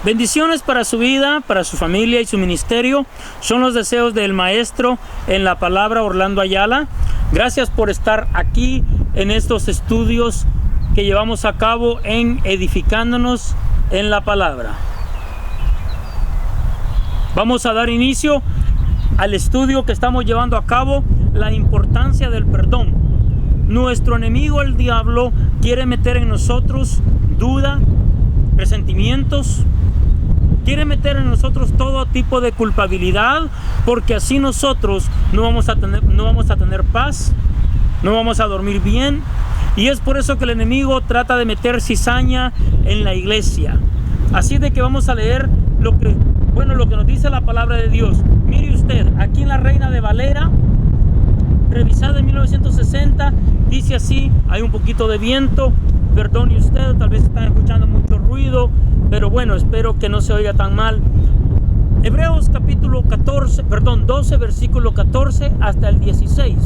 Bendiciones para su vida, para su familia y su ministerio. Son los deseos del maestro en la palabra Orlando Ayala. Gracias por estar aquí en estos estudios que llevamos a cabo en Edificándonos en la Palabra. Vamos a dar inicio al estudio que estamos llevando a cabo, la importancia del perdón. Nuestro enemigo, el diablo, quiere meter en nosotros duda, resentimientos, quiere meter en nosotros todo tipo de culpabilidad, porque así nosotros no vamos a tener paz, no vamos a dormir bien, y es por eso que el enemigo trata de meter cizaña en la iglesia. Así de que vamos a leer lo que nos dice la palabra de Dios. Mire usted, aquí en la Reina de Valera, revisada en 1960, dice así. Hay un poquito de viento, perdone usted, tal vez están escuchando mucho ruido, pero bueno, espero que no se oiga tan mal. Hebreos capítulo 12, versículo 14 hasta el 16.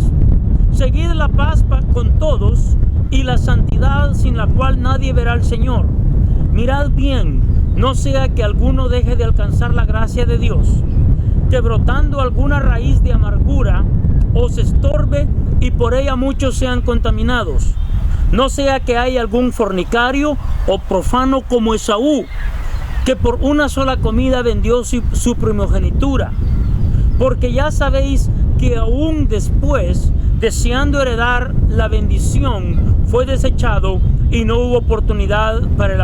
Seguid la paz con todos y la santidad, sin la cual nadie verá al Señor. Mirad bien, no sea que alguno deje de alcanzar la gracia de Dios, que brotando alguna raíz de amargura os estorbe y por ella muchos sean contaminados. No sea que haya algún fornicario o profano como Esaú, que por una sola comida vendió su primogenitura. Porque ya sabéis que aún después, deseando heredar la bendición, fue desechado y no hubo oportunidad para el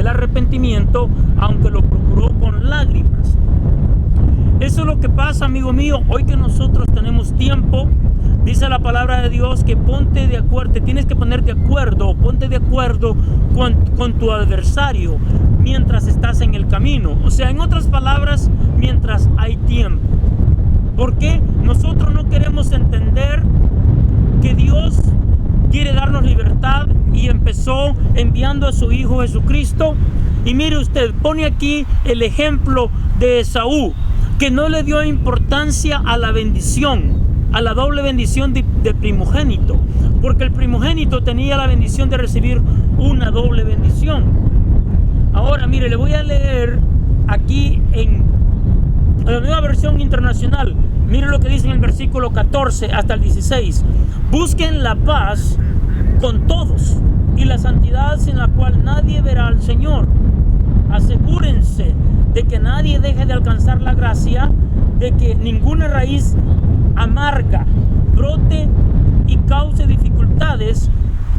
arrepentimiento, aunque lo procuró con lágrimas. Eso es lo que pasa, amigo mío, hoy que nosotros tenemos tiempo. Dice la palabra de Dios que ponte de acuerdo, te tienes que poner de acuerdo, ponte de acuerdo con tu adversario mientras estás en el camino. O sea, en otras palabras, mientras hay tiempo. ¿Por qué? Nosotros no queremos entender que Dios quiere darnos libertad y empezó enviando a su Hijo Jesucristo. Y mire usted, pone aquí el ejemplo de Esaú, que no le dio importancia a la bendición, a la doble bendición de primogénito, porque el primogénito tenía la bendición de recibir una doble bendición. Ahora, mire, le voy a leer aquí en la nueva versión internacional. Mire lo que dice en el versículo 14 hasta el 16. Busquen la paz con todos y la santidad, sin la cual nadie verá al Señor. Asegúrense de que nadie deje de alcanzar la gracia, de que ninguna raíz amarga brote y cause dificultades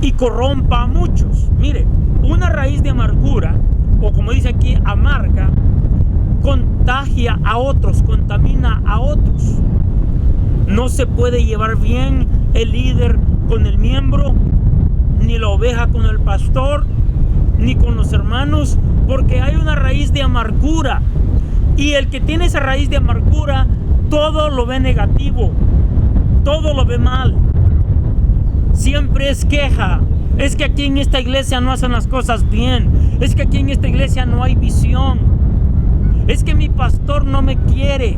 y corrompa a muchos. Mire, una raíz de amargura, o como dice aquí, amarga, contagia a otros, contamina a otros. No se puede llevar bien el líder con el miembro, ni la oveja con el pastor, ni con los hermanos, porque hay una raíz de amargura, y el que tiene esa raíz de amargura todo lo ve negativo, todo lo ve mal, siempre es queja. Es que aquí en esta iglesia no hacen las cosas bien, es que aquí en esta iglesia no hay visión, es que mi pastor no me quiere,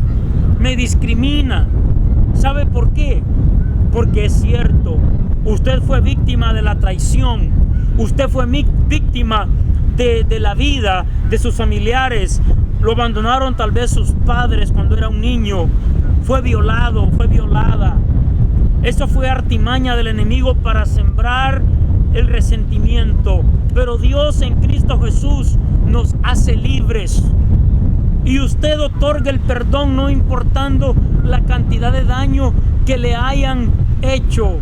me discrimina. ¿Sabe por qué? Porque es cierto, usted fue víctima de la traición, usted fue víctima de la vida de sus familiares. Lo abandonaron tal vez sus padres cuando era un niño, fue violado, fue violada. Eso fue artimaña del enemigo para sembrar el resentimiento. Pero Dios en Cristo Jesús nos hace libres. Y usted otorga el perdón no importando la cantidad de daño que le hayan hecho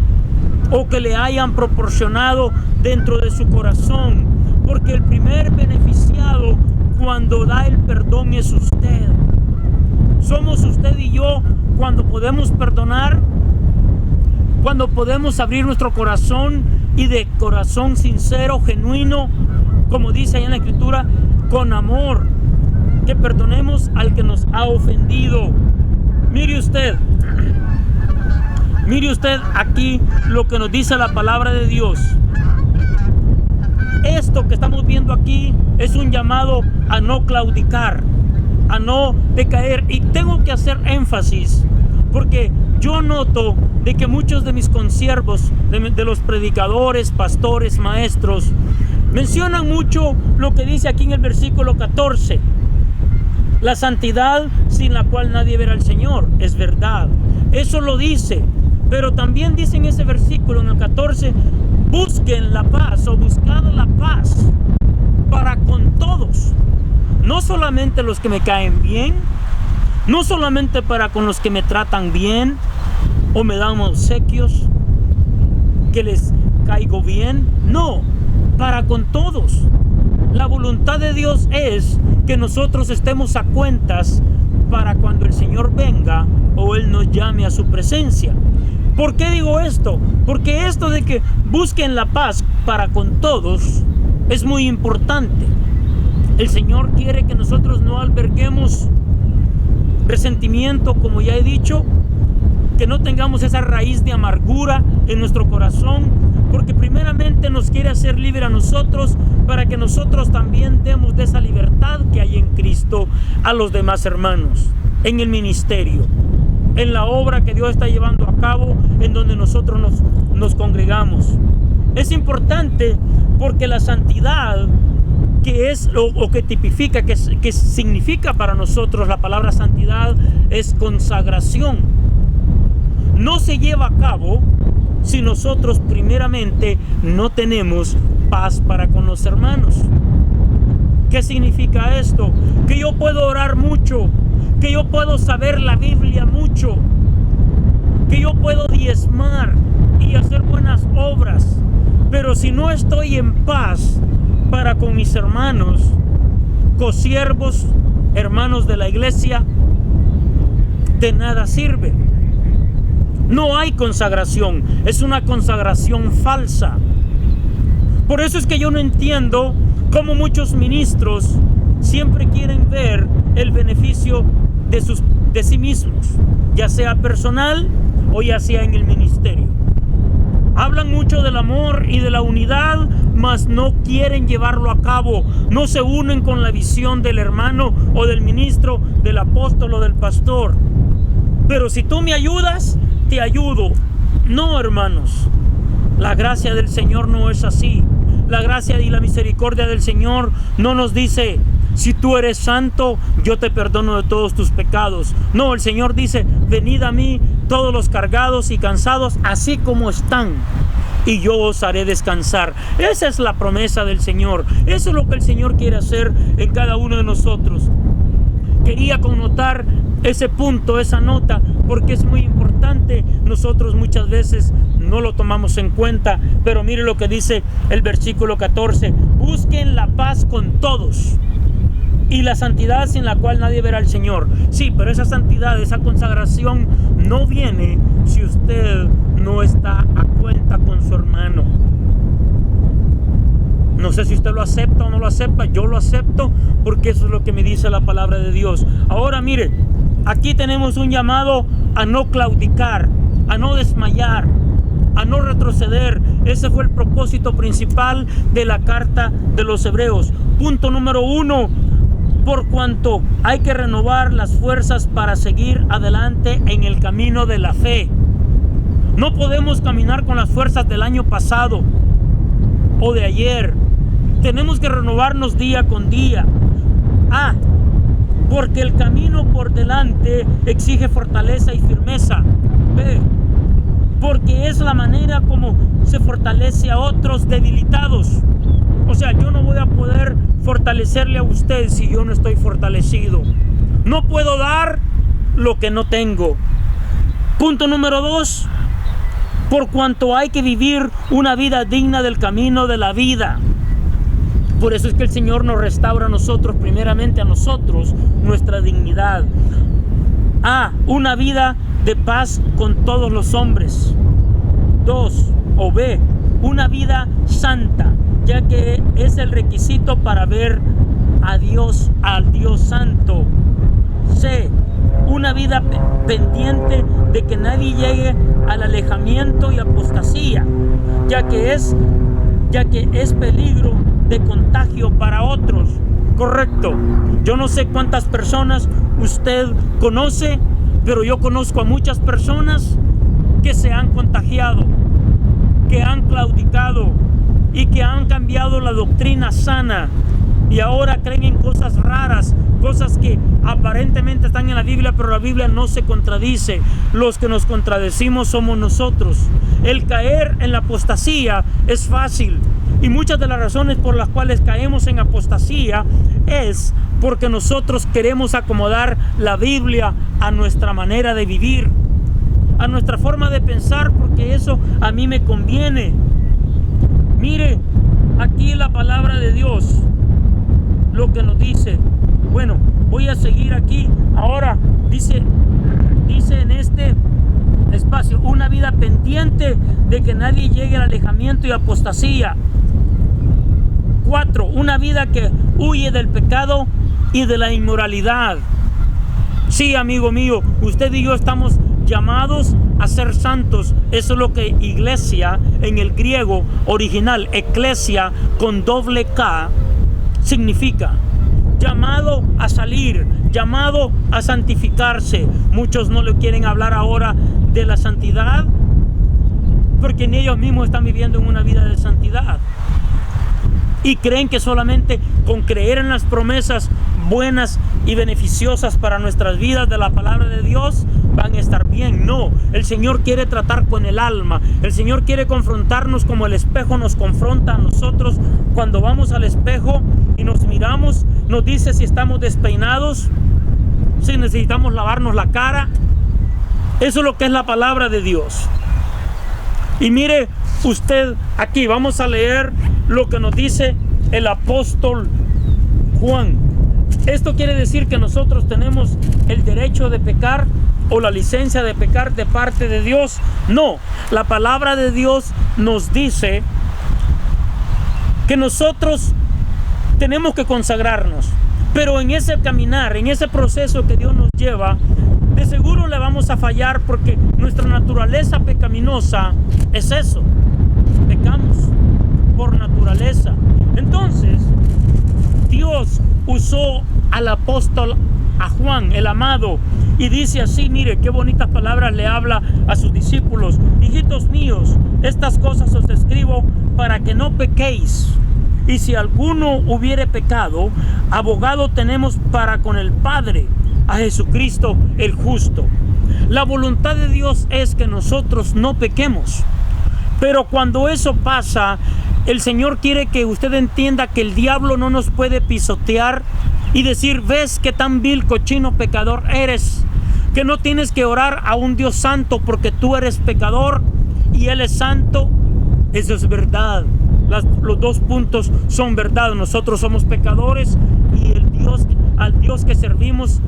o que le hayan proporcionado dentro de su corazón. Porque el primer beneficiado cuando da el perdón es usted. Somos usted y yo cuando podemos perdonar, cuando podemos abrir nuestro corazón y de corazón sincero, genuino, como dice ahí en la Escritura, con amor, que perdonemos al que nos ha ofendido. Mire usted aquí lo que nos dice la palabra de Dios. Esto que estamos viendo aquí es un llamado a no claudicar, a no decaer. Y tengo que hacer énfasis, porque yo noto de que muchos de mis consiervos, de los predicadores, pastores, maestros, Mencionan mucho lo que dice aquí en el versículo 14. La santidad sin la cual nadie verá al Señor. Es verdad. Eso lo dice. Pero también dice en ese versículo, en el 14, busquen la paz o buscad la paz para con todos. No solamente los que me caen bien, no solamente para con los que me tratan bien o me dan obsequios, que les caigo bien. No, para con todos. La voluntad de Dios es que nosotros estemos a cuentas para cuando el Señor venga o Él nos llame a su presencia. ¿Por qué digo esto? Porque esto de que busquen la paz para con todos es muy importante. El Señor quiere que nosotros no alberguemos resentimiento, como ya he dicho, que no tengamos esa raíz de amargura en nuestro corazón, porque primeramente nos quiere hacer libre a nosotros para que nosotros también demos de esa libertad que hay en Cristo a los demás hermanos, en el ministerio, en la obra que Dios está llevando a cabo, en donde nosotros nos congregamos. Es importante porque la santidad, que es o que tipifica, que significa para nosotros la palabra santidad, es consagración. No se lleva a cabo si nosotros primeramente no tenemos paz para con los hermanos. ¿Qué significa esto? Que yo puedo orar mucho, que yo puedo saber la Biblia mucho, que yo puedo diezmar y hacer buenas obras, pero si no estoy en paz para con mis hermanos, consiervos, hermanos de la iglesia, de nada sirve. No hay consagración, es una consagración falsa. Por eso es que yo no entiendo cómo muchos ministros siempre quieren ver el beneficio de sí mismos, ya sea personal o ya sea en el ministerio. Hablan mucho del amor y de la unidad, mas no quieren llevarlo a cabo. No se unen con la visión del hermano o del ministro, del apóstol o del pastor. Pero si tú me ayudas, te ayudo. No, hermanos, la gracia del Señor no es así. La gracia y la misericordia del Señor no nos dice: si tú eres santo, yo te perdono de todos tus pecados. No, el Señor dice: venid a mí todos los cargados y cansados, así como están, y yo os haré descansar. Esa es la promesa del Señor. Eso es lo que el Señor quiere hacer en cada uno de nosotros. Quería connotar ese punto, esa nota, porque es muy importante. Nosotros muchas veces no lo tomamos en cuenta, pero mire lo que dice el versículo 14: busquen la paz con todos y la santidad sin la cual nadie verá al Señor. Sí, pero esa santidad, esa consagración no viene si usted no está a cuenta con su hermano. No sé si usted lo acepta o no lo acepta. Yo lo acepto porque eso es lo que me dice la palabra de Dios. Ahora mire, aquí tenemos un llamado a no claudicar, a no desmayar, a no retroceder. Ese fue el propósito principal de la carta de los Hebreos. Punto número 1: por cuanto hay que renovar las fuerzas para seguir adelante en el camino de la fe. No podemos caminar con las fuerzas del año pasado o de ayer. Tenemos que renovarnos día con día. Porque el camino por delante exige fortaleza y firmeza. B, porque es la manera como se fortalece a otros debilitados. O sea, yo no voy a poder fortalecerle a usted si yo no estoy fortalecido. No puedo dar lo que no tengo. Punto número 2: por cuanto hay que vivir una vida digna del camino de la vida. Por eso es que el Señor nos restaura a nosotros, primeramente a nosotros, nuestra dignidad. Una vida de paz con todos los hombres. 2, o B, una vida santa, ya que es el requisito para ver a Dios, al Dios santo. C, una vida pendiente de que nadie llegue al alejamiento y apostasía, ya que es peligro de contagio para otros. Correcto. Yo no sé cuántas personas usted conoce, pero yo conozco a muchas personas que se han contagiado, que han claudicado, y que han cambiado la doctrina sana y ahora creen en cosas raras, cosas que aparentemente están en la Biblia, pero la Biblia no se contradice. Los que nos contradecimos somos nosotros. El caer en la apostasía es fácil, y muchas de las razones por las cuales caemos en apostasía es porque nosotros queremos acomodar la Biblia a nuestra manera de vivir, a nuestra forma de pensar, porque eso a mí me conviene. Mire, aquí la palabra de Dios lo que nos dice. Bueno, voy a seguir aquí. Ahora dice en este espacio: una vida pendiente de que nadie llegue al alejamiento y apostasía. 4. Una vida que huye del pecado y de la inmoralidad. Sí, amigo mío, usted y yo estamos llamados a ser santos. Eso es lo que iglesia en el griego original, eclesia con doble K, significa. Llamado a salir, llamado a santificarse. Muchos no le quieren hablar ahora de la santidad porque ni ellos mismos están viviendo en una vida de santidad, y creen que solamente con creer en las promesas buenas y beneficiosas para nuestras vidas de la palabra de Dios van a estar bien. No, el Señor quiere tratar con el alma. El Señor quiere confrontarnos como el espejo nos confronta a nosotros. Cuando vamos al espejo y nos miramos, nos dice si estamos despeinados, si necesitamos lavarnos la cara. Eso es lo que es la palabra de Dios. Y mire usted aquí, vamos a leer lo que nos dice el apóstol Juan. Esto quiere decir que nosotros tenemos el derecho de pecar o la licencia de pecar de parte de Dios. No, la palabra de Dios nos dice que nosotros tenemos que consagrarnos, pero en ese caminar, en ese proceso que Dios nos lleva, de seguro le vamos a fallar, porque nuestra naturaleza pecaminosa es eso. Pecamos por naturaleza. Entonces, Dios usó al apóstol, a Juan, el amado, y dice así, mire qué bonitas palabras le habla a sus discípulos: hijitos míos, estas cosas os escribo para que no pequéis. Y si alguno hubiere pecado, abogado tenemos para con el Padre, a Jesucristo el justo. La voluntad de Dios es que nosotros no pequemos. Pero cuando eso pasa, el Señor quiere que usted entienda que el diablo no nos puede pisotear y decir: ves qué tan vil, cochino, pecador eres, que no tienes que orar a un Dios santo porque tú eres pecador y Él es santo. Eso es verdad. Los dos puntos son verdad. Nosotros somos pecadores y al Dios que servimos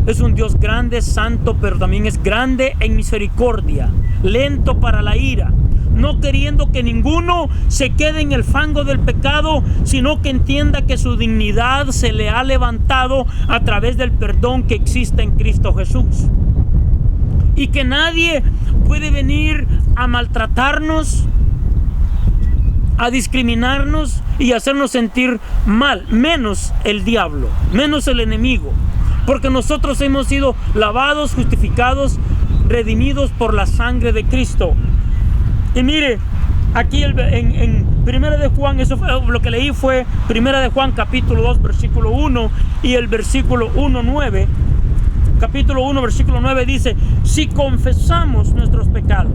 es un Dios grande, santo, pero también es grande en misericordia, lento para la ira, no queriendo que ninguno se quede en el fango del pecado, sino que entienda que su dignidad se le ha levantado a través del perdón que existe en Cristo Jesús, y que nadie puede venir a maltratarnos, a discriminarnos y hacernos sentir mal, menos el diablo, menos el enemigo, porque nosotros hemos sido lavados, justificados, redimidos por la sangre de Cristo. Y mire, aquí en Primera de Juan, eso fue, lo que leí fue Primera de Juan capítulo 2 versículo 1 y el versículo 1:9. Capítulo 1 versículo 9 dice: si confesamos nuestros pecados,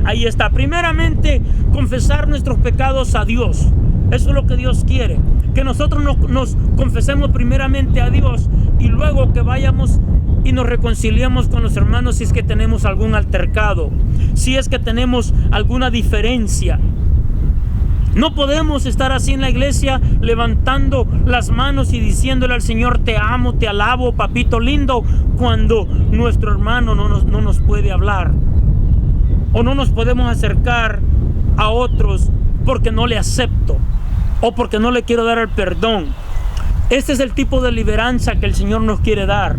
ahí está, primeramente confesar nuestros pecados a Dios. Eso es lo que Dios quiere, que nosotros nos confesemos primeramente a Dios y luego que vayamos y nos reconciliemos con los hermanos si es que tenemos algún altercado, si es que tenemos alguna diferencia. No podemos estar así en la iglesia levantando las manos y diciéndole al Señor: te amo, te alabo, papito lindo, cuando nuestro hermano no nos puede hablar, o no nos podemos acercar a otros porque no le acepto o porque no le quiero dar el perdón. Este es el tipo de liberanza que el Señor nos quiere dar.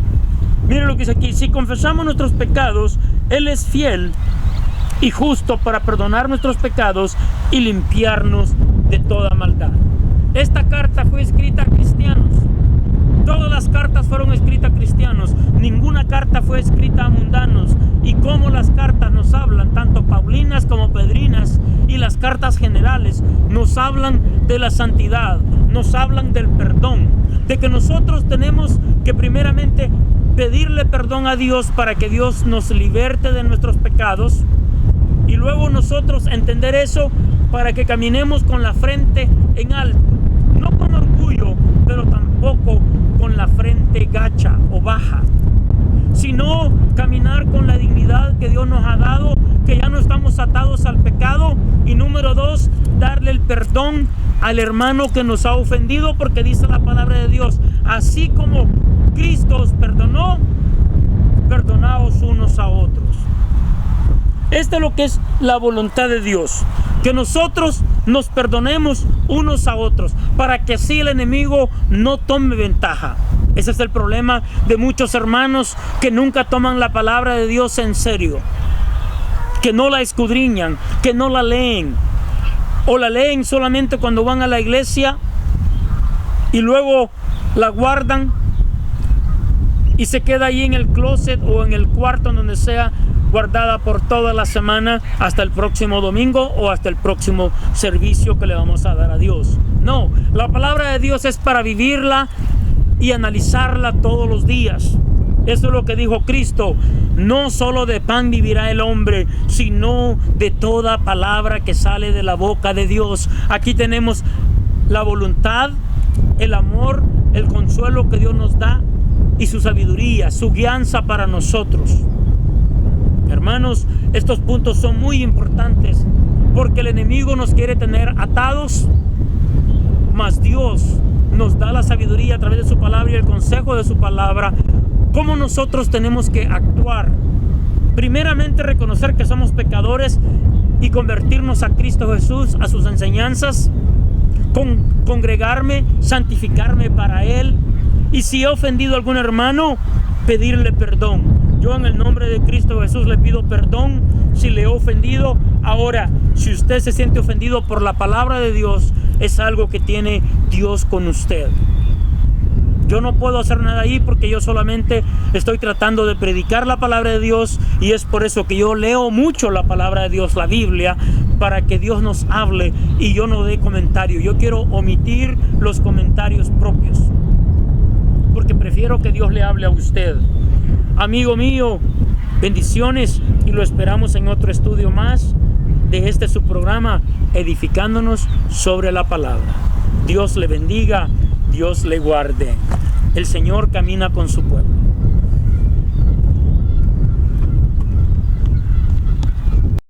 Mire lo que dice aquí: si confesamos nuestros pecados, Él es fiel y justo para perdonar nuestros pecados y limpiarnos de toda maldad. Esta carta fue escrita a cristianos. Todas las cartas fueron escritas a cristianos, ninguna carta fue escrita a mundanos. Y como las cartas nos hablan, tanto paulinas como pedrinas, y las cartas generales nos hablan de la santidad, nos hablan del perdón, de que nosotros tenemos que primeramente pedirle perdón a Dios para que Dios nos liberte de nuestros pecados, y luego nosotros entender eso para que caminemos con la frente en alto, no con orgullo, pero tampoco con la frente gacha o baja, sino caminar con la dignidad que Dios nos ha dado, que ya no estamos atados al pecado. Y número 2, darle el perdón al hermano que nos ha ofendido, porque dice la palabra de Dios, así como Cristo os perdonó, perdonaos unos a otros. Esto es lo que es la voluntad de Dios, que nosotros nos perdonemos unos a otros, para que así el enemigo no tome ventaja. Ese es el problema de muchos hermanos que nunca toman la palabra de Dios en serio, que no la escudriñan, que no la leen, o la leen solamente cuando van a la iglesia y luego la guardan y se queda ahí en el closet o en el cuarto, en donde sea, guardada por toda la semana hasta el próximo domingo o hasta el próximo servicio que le vamos a dar a Dios. No, la palabra de Dios es para vivirla y analizarla todos los días. Eso es lo que dijo Cristo: no solo de pan vivirá el hombre, sino de toda palabra que sale de la boca de Dios. Aquí tenemos la voluntad, el amor, el consuelo que Dios nos da y su sabiduría, su guianza para nosotros. Hermanos, estos puntos son muy importantes, porque el enemigo nos quiere tener atados, mas Dios nos da la sabiduría a través de su palabra y el consejo de su palabra, cómo nosotros tenemos que actuar. Primeramente, reconocer que somos pecadores y convertirnos a Cristo Jesús, a sus enseñanzas, congregarme, santificarme para Él, y si he ofendido a algún hermano, pedirle perdón. Yo en el nombre de Cristo Jesús le pido perdón si le he ofendido. Ahora, si usted se siente ofendido por la palabra de Dios, es algo que tiene Dios con usted. Yo no puedo hacer nada ahí, porque yo solamente estoy tratando de predicar la palabra de Dios, y es por eso que yo leo mucho la palabra de Dios, la Biblia, para que Dios nos hable y yo no dé comentario. Yo quiero omitir los comentarios propios, porque prefiero que Dios le hable a usted. Amigo mío, bendiciones, y lo esperamos en otro estudio más de su programa, edificándonos sobre la palabra. Dios le bendiga, Dios le guarde. El Señor camina con su pueblo.